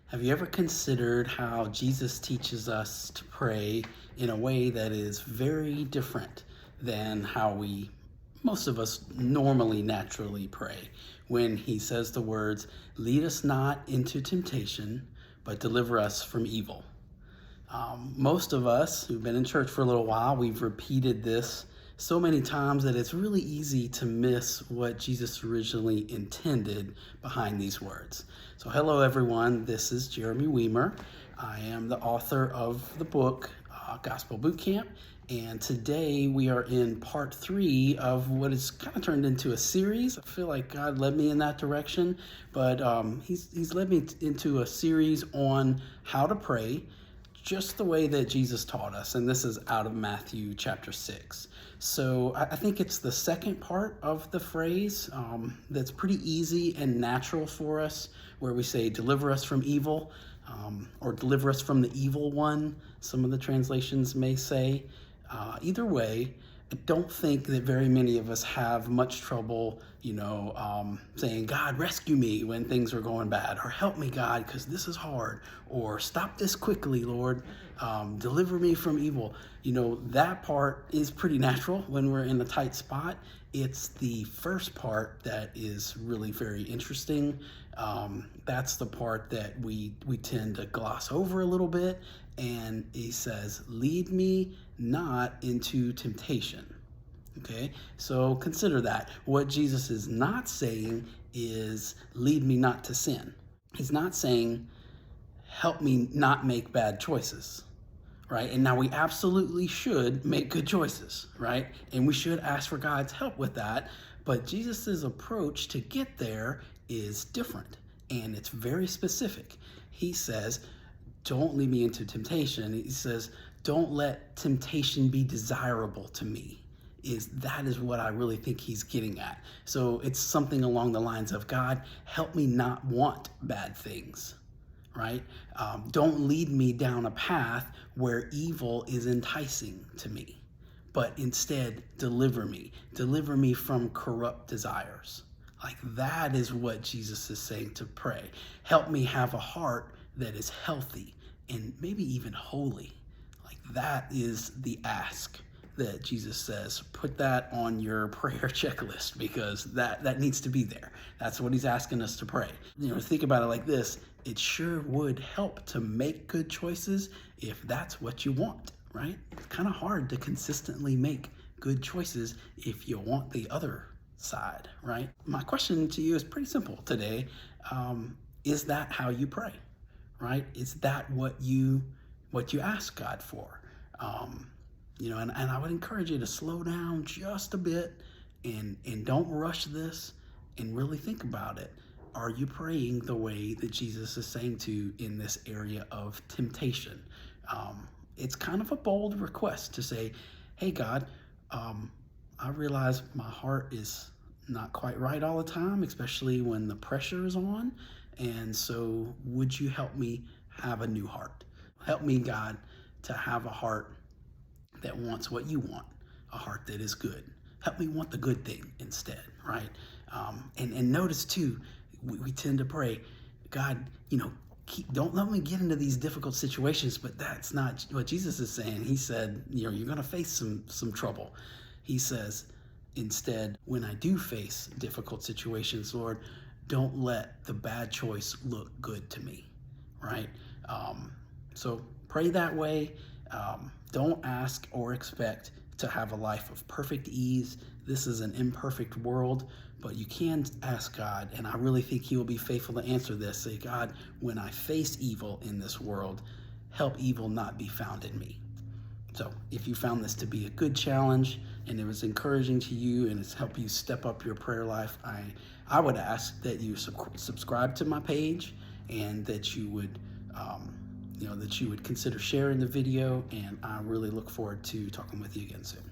Have you ever considered how Jesus teaches us to pray in a way that is very different than how most of us normally naturally pray? When he says the words, "Lead us not into temptation, but deliver us from evil." Most of us who've been in church for a little while, we've repeated this so many times that it's really easy to miss what Jesus originally intended behind these words. So, hello everyone, this is Jeremy Weimer. I am the author of the book, Gospel Bootcamp, and today we are in part 3 of what is kind of turned into a series. I feel like God led me in that direction, but he's led me into a series on how to pray just the way that Jesus taught us, and this is out of Matthew chapter 6. So I think it's the second part of the phrase that's pretty easy and natural for us, where we say, "Deliver us from evil," or "Deliver us from the evil one," some of the translations may say. Either way, I don't think that very many of us have much trouble, saying, "God, rescue me," when things are going bad, or "Help me, God, because this is hard," or "Stop this quickly, Lord, deliver me from evil." That part is pretty natural when we're in a tight spot. It's the first part that is really very interesting. That's the part that we tend to gloss over a little bit. And he says, "Lead me not into temptation." Okay, so consider that. What Jesus is not saying is, "Lead me not to sin." He's not saying, "Help me not make bad choices." Right? And now we absolutely should make good choices, right? And we should ask for God's help with that. But Jesus's approach to get there is different, and it's very specific. He says, "Don't lead me into temptation." He says, "Don't let temptation be desirable to me." That is what I really think he's getting at. So it's something along the lines of, "God, help me not want bad things." Right? Don't lead me down a path where evil is enticing to me, but instead deliver me. Deliver me from corrupt desires. Like, that is what Jesus is saying to pray. Help me have a heart that is healthy and maybe even holy. Like, that is the ask that Jesus says. Put that on your prayer checklist, because that needs to be there. That's what he's asking us to pray. Think about it like this. It sure would help to make good choices if that's what you want, right? It's kind of hard to consistently make good choices if you want the other side, right? My question to you is pretty simple today. Is that how you pray, right? Is that what you ask God for? And I would encourage you to slow down just a bit and don't rush this, and really think about it. Are you praying the way that Jesus is saying to in this area of temptation? It's kind of a bold request to say, "Hey, God, I realize my heart is not quite right all the time, especially when the pressure is on. And so would you help me have a new heart? Help me, God, to have a heart that wants what you want, a heart that is good. Help me want the good thing instead," right? And notice too, we tend to pray, "God, don't let me get into these difficult situations," but that's not what Jesus is saying. He said, you're going to face some trouble. He says, instead, "When I do face difficult situations, Lord, don't let the bad choice look good to me," right? So pray that way. Don't ask or expect to have a life of perfect ease. This is an imperfect world, but you can ask God, and I really think he will be faithful to answer this. Say, "God, when I face evil in this world, help evil not be found in me." So if you found this to be a good challenge and it was encouraging to you and it's helped you step up your prayer life, I would ask that you subscribe to my page, and that you would consider sharing the video, and I really look forward to talking with you again soon.